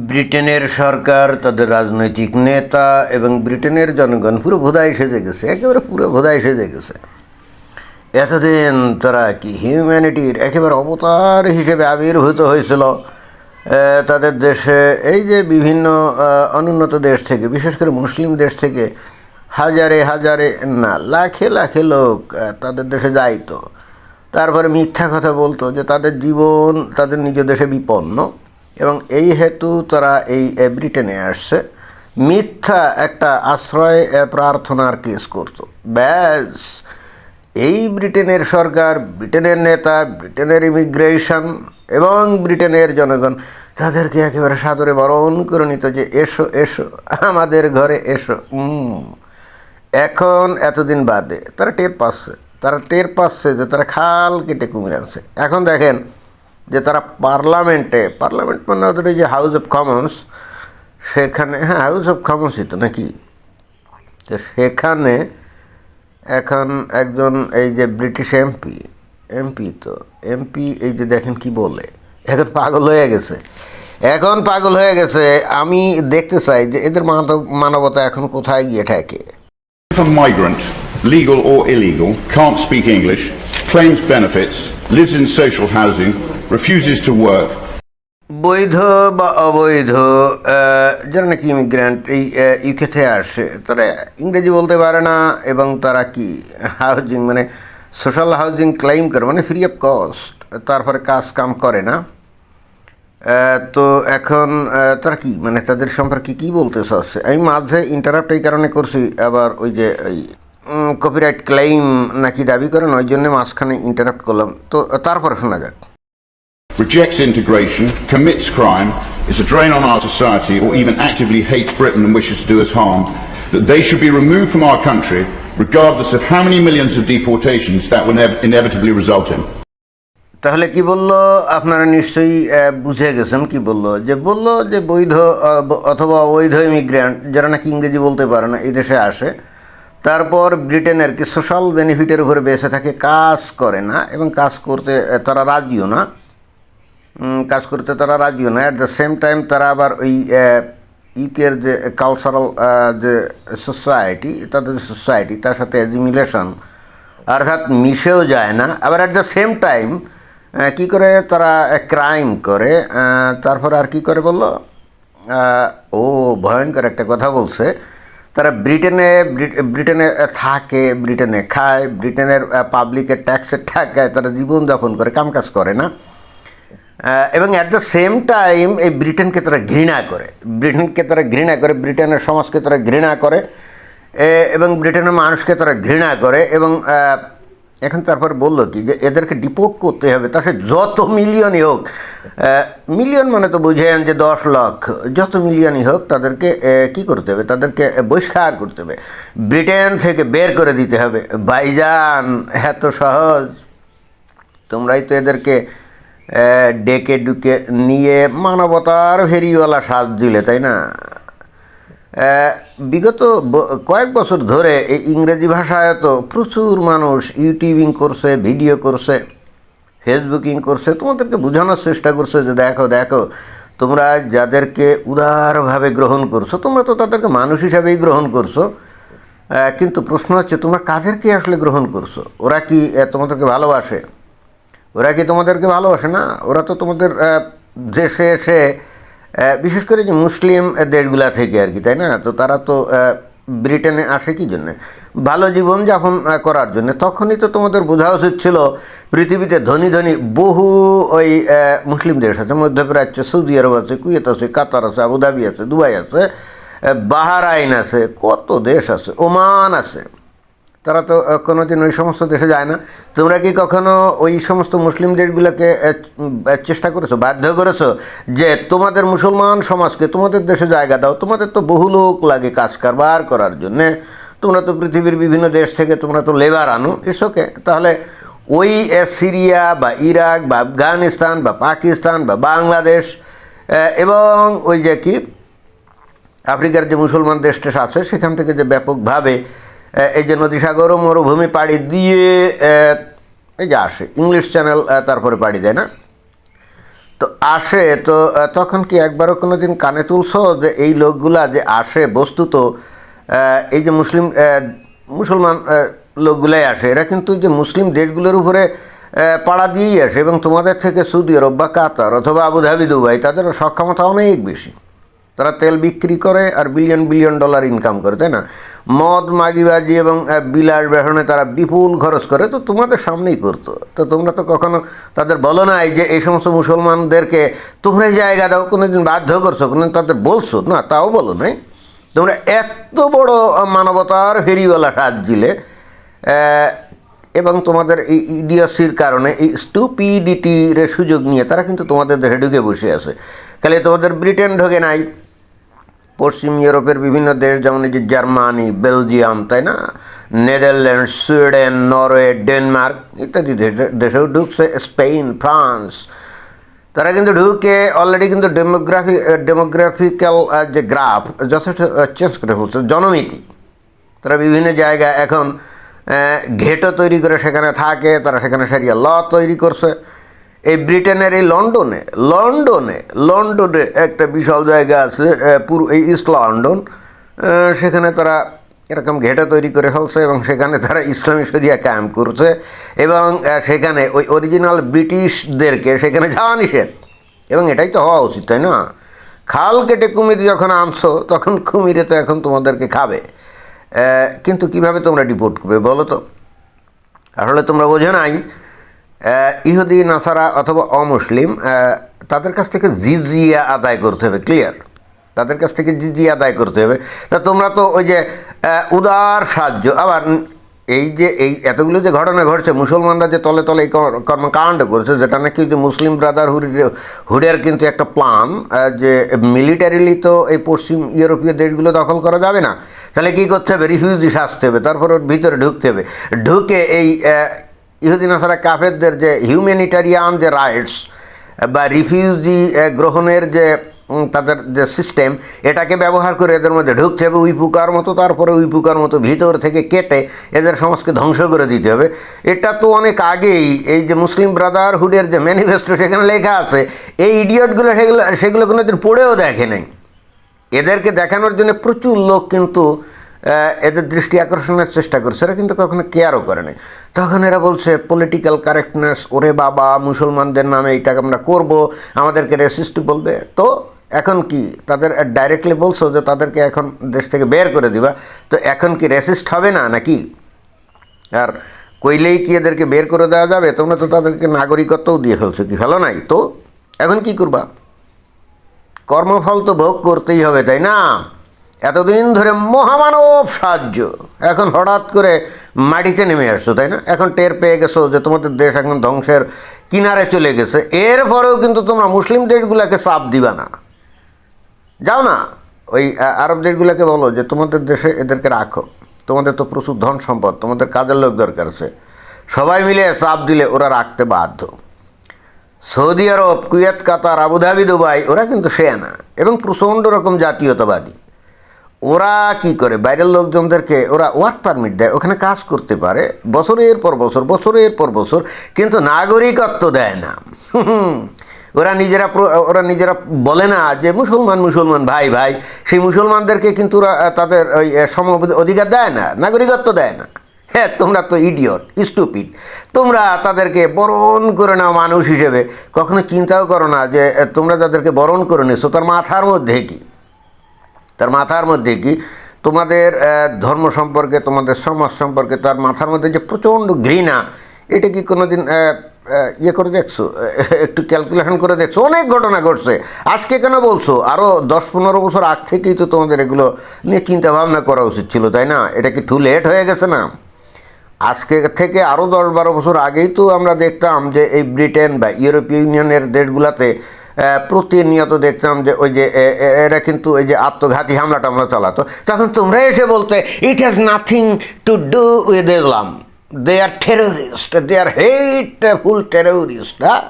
ব্রিটেনের সরকার, তাদের রাজনৈতিক নেতা এবং ব্রিটেনের জনগণ পুরো ভোদাই সেজে গেছে, একেবারে পুরো ভোদাই সেজে গেছে। এতদিন তারা কি হিউম্যানিটির একেবারে অবতার হিসেবে আবির্ভূত হয়েছিল তাদের দেশে। এই যে বিভিন্ন অনুন্নত দেশ থেকে, বিশেষ করে মুসলিম দেশ থেকে হাজারে হাজারে না লাখে লাখে লোক তাদের দেশে যাইতো, তারপরে মিথ্যা কথা বলতো যে তাদের জীবন তাদের নিজ দেশে বিপন্ন, এবং এই হেতু তারা এই ব্রিটেনে আসছে, মিথ্যা একটা আশ্রয় প্রার্থনার কেস করতো। ব্যাস, এই ব্রিটেনের সরকার, ব্রিটেনের নেতা, ব্রিটেনের ইমিগ্রেশন এবং ব্রিটেনের জনগণ তাদেরকে একেবারে সাদরে বরণ করে নিত যে এসো এসো আমাদের ঘরে এসো। এখন এতদিন বাদে তারা টের পাচ্ছে যে তারা খাল কেটে কুমির আনছে। এখন দেখেন যে তারা পার্লামেন্ট মানে ওদের এই যে হাউস অফ কমন্স, সেখানে, হ্যাঁ হাউস অফ কমন্সই তো নাকি, তো সেখানে এখন একজন এই যে ব্রিটিশ এমপি এই যে দেখেন কি বলে, এখন পাগল হয়ে গেছে। আমি দেখতে চাই যে এদের মানবতা এখন কোথায় গিয়ে ঠেকে। If a migrant, legal or illegal, can't speak English, claims benefits, lives in social housing, refuses to work, বৈধ বা অবৈধ যারা নাকি ইমিগ্রেন্ট এই ইউকেতে আসে, তারা ইংরেজি বলতে পারে না এবং তারা কি হাউজিং মানে সোশ্যাল হাউজিং ক্লেইম করে, মানে ফ্রি অফ কস্ট, তারপরে কাজ কাম করে না। তো এখন তারা কি মানে তাদের সম্পর্কে কী বলতে চাচ্ছে, আমি মাঝে ইন্টারাপ্ট এই কারণে করছি, আবার ওই যে ওই কপিরাইট ক্লেইম নাকি দাবি করেন, ওই জন্যে মাঝখানে ইন্টারাপ্ট করলাম। তো তারপরে শোনা যাক। rejects integration, commits crime, is a drain on our society, or even actively hates Britain and wishes to do us harm, that they should be removed from our country, regardless of how many millions of deportations that will inevitably result in. তাহলে কি বললো আপনারা নিশ্চয়ই বুঝে গেছেন কি বললো, যে বৈধ অথবা অবৈধ ইমিগ্রেন্ট যারা নাকি ইংরেজি বলতে পারে না এই দেশে আসে, তারপর ব্রিটেনের কি সোশ্যাল বেনিফিটের উপরে বেঁচে থাকে, কাজ করে না এবং কাজ করতে তারা রাজিও না, অ্যাট দ্য সেম টাইম তারা আবার ওই ইউকের যে কালচারাল যে সোসাইটি, তাদের সোসাইটি তার সাথে অ্যাজিমিলেশন অর্থাৎ মিশেও যায় না। আবার অ্যাট দ্য সেম টাইম কী করে তারা ক্রাইম করে, তারপরে আর কি করে বললো, ভয়ঙ্কর একটা কথা বলছে, তারা ব্রিটেনে থাকে, ব্রিটেনে খায়, ব্রিটেনের পাবলিকের ট্যাক্সের টাকায় তারা জীবনযাপন করে, কামকাজ করে না, এবং অ্যাট দ্য সেম টাইম এই ব্রিটেনকে তারা ঘৃণা করে, ব্রিটেনের সমাজকে তারা ঘৃণা করে এবং ব্রিটেনের মানুষকে তারা ঘৃণা করে। এবং এখন তারপর বললো কি যে এদেরকে ডিপোর্ট করতে হবে, তা সে যত মিলিয়নই হোক, মিলিয়ন মানে তো বুঝেন যে 10 লক্ষ, যত মিলিয়নই হোক তাদেরকে কি করতে হবে, তাদেরকে বহিষ্কার করতে হবে, ব্রিটেন থেকে বের করে দিতে হবে। ভাইজান এত সহজ? তোমরাই তো এদেরকে ডেকে ডুকে নিয়ে মানবতার ফেরিওয়ালা সাজ দিলে, তাই না? বিগত কয়েক বছর ধরে এই ইংরেজি ভাষায় তো প্রচুর মানুষ ইউটিউবিং করছে, ভিডিও করছে, ফেসবুকিং করছে, তোমাদেরকে বোঝানোর চেষ্টা করছে যে দেখো তোমরা যাদেরকে উদারভাবে গ্রহণ করছো, তোমরা তো তাদেরকে মানুষ হিসাবেই গ্রহণ করছো, কিন্তু প্রশ্ন হচ্ছে তোমরা কাদেরকে আসলে গ্রহণ করছো? ওরা কি তোমাদেরকে ভালোবাসে? না, ওরা তো তোমাদের দেশে এসে, বিশেষ করে যে মুসলিম দেশগুলা থেকে আর কি, তাই না? তো তারা তো ব্রিটেনে আসে কী জন্যে? ভালো জীবনযাপন করার জন্য। তখনই তো তোমাদের বোঝা উচিত ছিল পৃথিবীতে ধনী বহু ওই মুসলিম দেশ আছে, মধ্যপ্রাচ্য, সৌদি আরব আছে, কুয়েত আছে, কাতার আছে, আবুধাবি আছে, দুবাই আছে, বাহরাইন আছে, কত দেশ আছে, ওমান আছে। তারা তো কোনো দিন ওই সমস্ত দেশে যায় না। তোমরা কি কখনো ওই সমস্ত মুসলিম দেশগুলোকে চেষ্টা করেছো, বাধ্য করেছো যে তোমাদের মুসলমান সমাজকে তোমাদের দেশে জায়গা দাও? তোমাদের তো বহু লোক লাগে কাজ কারবার করার জন্যে, তোমরা তো পৃথিবীর বিভিন্ন দেশ থেকে তোমরা তো লেবার আনো, ইসোকে। তাহলে ওই সিরিয়া বা ইরাক বা আফগানিস্তান বা পাকিস্তান বা বাংলাদেশ এবং ওই যে কি আফ্রিকার যে মুসলমান দেশ আছে, সেখান থেকে যে ব্যাপকভাবে এই যে নদী সাগর ও মরুভূমি পাড়ি দিয়ে এই যে আসে, ইংলিশ চ্যানেল তারপরে পাড়ি দেয় না, তো আসে তো তখন কি একবারও কোনো দিন কানে তুলছো যে এই লোকগুলা যে আসে বস্তুত এই যে মুসলমান লোকগুলাই আসে, এরা কিন্তু যে মুসলিম দেশগুলোর উপরে পাড়া দিয়েই আসে, এবং তোমাদের থেকে সৌদি আরব বা কাতার অথবা আবুধাবি, দুবাই, তাদের সক্ষমতা অনেক বেশি। তারা তেল বিক্রি করে আর বিলিয়ন বিলিয়ন ডলার ইনকাম করে, তাই না? মদ, মাগিবাজি এবং বিলাস বেসনে তারা বিপুল খরচ করে, তো তোমাদের সামনেই করতো। তো তোমরা তো কখনো তাদের বলো নাই যে এই সমস্ত মুসলমানদেরকে তোমরা জায়গা দাও, কোনো দিন বাধ্য করছো, কোনো দিন তাদের বলছো না, তাও বলো নাই। তোমরা এত বড় মানবতার ফেরিওয়ালা সাজিলে, এবং তোমাদের এই ইডিয়সির কারণে, এই স্টুপিডিটির সুযোগ নিয়ে তারা কিন্তু তোমাদের দেশে ঢুকে বসে আছে। খালি তোমাদের ব্রিটেন ঢোকে নাই, পশ্চিম ইউরোপের বিভিন্ন দেশ যেমন এই যে জার্মানি, বেলজিয়াম, তাই না, নেদারল্যান্ড, সুইডেন, নরওয়ে, ডেনমার্ক ইত্যাদি দেশেও ঢুকছে, স্পেন, ফ্রান্স, তারা কিন্তু ঢুকে অলরেডি কিন্তু ডেমোগ্রাফিক্যাল যে গ্রাফ যথেষ্ট চেঞ্জ করে ফেলছে, জনমিতি। তারা বিভিন্ন জায়গায় এখন ঘেটো তৈরি করে সেখানে থাকে, তারা সেখানে সারিয়া ল তৈরি করছে। এই ব্রিটেনের এই লন্ডনে একটা বিশাল জায়গা আছে, পুরো এই ইস্ট লন্ডন, সেখানে তারা এরকম ঘেটা তৈরি করে ফেলছে, এবং সেখানে তারা ইসলামী শরিয়া কায়েম করছে, এবং সেখানে ওই অরিজিনাল ব্রিটিশদেরকে সেখানে যাওয়া নিষেধ। এবং এটাই তো হওয়া উচিত, তাই না? খাল কেটে কুমির যখন আনছো, তখন কুমিরে তো এখন তোমাদেরকে খাবে, কিন্তু কিভাবে তোমরা ডিপোর্ট করবে বলো তো? আসলে তোমরা বোঝো নাই, ইহুদি, নাসারা অথবা অমুসলিম, তাদের কাছ থেকে জিজিয়া আদায় করতে হবে, ক্লিয়ার? তাদের কাছ থেকে জিজিয়া আদায় করতে হবে। তা তোমরা তো ওই যে উদার সাহায্য, আবার এই এতগুলো যে ঘটনা ঘটছে, মুসলমানরা যে তলে তলে এই কর্মকাণ্ড করছে, যেটা নাকি যে মুসলিম হুডের কিন্তু একটা প্ল্যান, যে মিলিটারিলি তো এই পশ্চিম ইউরোপীয় দেশগুলো দখল করা যাবে না, তাহলে কী করতে হবে? রিফিউজি সাজতে হবে, তারপর ওর ভিতরে ঢুকতে হবে, ঢুকে এই ইহুদি নাসারা কাফেরদের যে হিউম্যানিটারিয়ান যে রাইটস বা রিফিউজি গ্রহণের যে তাদের যে সিস্টেম, এটাকে ব্যবহার করে এদের মধ্যে ঢুকতে হবে উইপুকার মতো, তারপরে উইপুকার মতো ভিতর থেকে কেটে এদের সমাজকে ধ্বংস করে দিতে হবে। এটা তো অনেক আগেই এই যে মুসলিম ব্রাদারহুডের যে ম্যানিফেস্টো সেখানে লেখা আছে। এই ইডিয়টগুলো সেগুলো কোনো দিন পড়েও দেখে নাই। এদেরকে দেখানোর জন্য প্রচুর লোক কিন্তু এদের দৃষ্টি আকর্ষণের চেষ্টা করছে, এরা কিন্তু কখনো কেয়ারও করে নাই। তখন এরা বলছে পলিটিক্যাল কারেক্টনেস, ওরে বাবা মুসলমানদের নামে এইটাকে আমরা করবো, আমাদেরকে রেসিস্ট বলবে। তো এখন কি তাদের ডাইরেক্টলি বলছো যে তাদেরকে এখন দেশ থেকে বের করে দিবা, তো এখন কি রেসিস্ট হবে না নাকি? আর কইলেই কি এদেরকে বের করে দেওয়া যাবে? তোমরা তো তাদেরকে নাগরিকত্বও দিয়ে ফেলছো, কি ফেলো নাই? তো এখন কি করবা? কর্মফল তো ভোগ করতেই হবে, তাই না? এতদিন ধরে মহামানব সাহায্য, এখন হঠাৎ করে মাটিতে নেমে আসছো, তাই না? এখন টের পেয়ে গেছো যে তোমাদের দেশ এখন ধ্বংসের কিনারে চলে গেছে। এরপরেও কিন্তু তোমরা মুসলিম দেশগুলোকে চাপ দিবা না। যাও না ওই আরব দেশগুলোকে বলো যে তোমাদের দেশে এদেরকে রাখো, তোমাদের তো প্রচুর ধন সম্পদ, তোমাদের কাজের লোক দরকার আছে, সবাই মিলে চাপ দিলে ওরা রাখতে বাধ্য। সৌদি আরব, কুয়েত, কাতার, আবুধাবি, দুবাই, ওরা কিন্তু সেনা এবং প্রচণ্ড রকম জাতীয়তাবাদী। ওরা কি করে? বাইরের লোকজনদেরকে ওরা ওয়ার্ক পারমিট দেয়, ওখানে কাজ করতে পারে বছরের পর বছর, কিন্তু নাগরিকত্ব দেয় না। ওরা নিজেরা বলে না যে মুসলমান ভাই, সেই মুসলমানদেরকে কিন্তু ওরা তাদের ওই সম অধিকার দেয় না, নাগরিকত্ব দেয় না। হ্যাঁ, তোমরা তো ইডিয়ট, স্টুপিড। তোমরা তাদেরকে বরণ করে নাও মানুষ হিসেবে, কখনো চিন্তাও করো না যে তোমরা যাদেরকে বরণ করে নিয়েছো তার মাথার মধ্যে কি তোমাদের ধর্ম সম্পর্কে, তোমাদের সমাজ সম্পর্কে তার মাথার মধ্যে যে প্রচণ্ড ঘৃণা, এটা কি কোনো দিন ইয়ে করে দেখছো? একটু ক্যালকুলেশন করে দেখছো? অনেক ঘটনা ঘটছে। আজকে কেন বলছো? আরও 10-15 বছর আগ থেকেই তো তোমাদের এগুলো নিয়ে চিন্তা ভাবনা করা উচিত ছিল, তাই না? এটা কি টু লেট হয়ে গেছে না? আজকে থেকে আরও 10-12 বছর আগেই তো আমরা দেখতাম যে এই ব্রিটেন বা ইউরোপীয় ইউনিয়নের দেশগুলোতে প্রতিনিয়ত দেখতাম যে ওই যে এরা কিন্তু ওই যে আত্মঘাতী হামলা টামলা চালাতো। তখন তোমরা এসে বলতে it has nothing to do with Islam, they are terrorist, they are hateful terrorist. হ্যাঁ,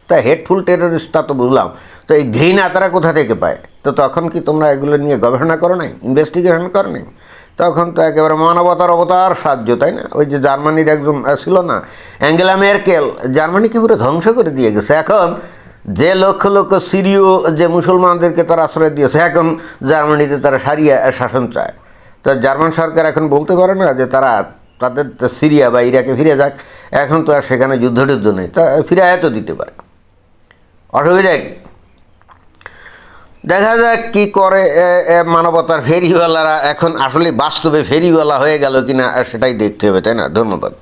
তা হেটফুল টেরোরিস্ট তা তো বুঝলাম, তো এই ঘৃণা তারা কোথা থেকে পায়? তো তখন কি তোমরা এগুলো নিয়ে গবেষণা করো নাই, ইনভেস্টিগেশন করো নাই? তখন তো একেবারে মানবতার অবতার সাহায্য, তাই না? ওই যে জার্মানির একজন ছিল না, অ্যাঙ্গেলা মেরকেল, জার্মানিকে পুরো ধ্বংস করে দিয়ে গেছে। এখন যে লক্ষ লক্ষ সিরীয় যে মুসলমানদেরকে তারা আশ্রয় দিয়েছে, এখন জার্মানিতে তারা সারিয়া শাসন চায়। তো জার্মান সরকার এখন বলতে পারে না যে তারা তাদের সিরিয়া বা ইরাকে ফিরে যাক, এখন তো আর সেখানে যুদ্ধ নেই, তা ফিরে তো দিতে পারে, অসুবিধা কি? দেখা যাক কি করে মানবতার ফেরিওয়ালারা, এখন আসলে বাস্তবে ফেরিওয়ালা হয়ে গেল কিনা সেটাই দেখতে হবে, তাই না? ধন্যবাদ।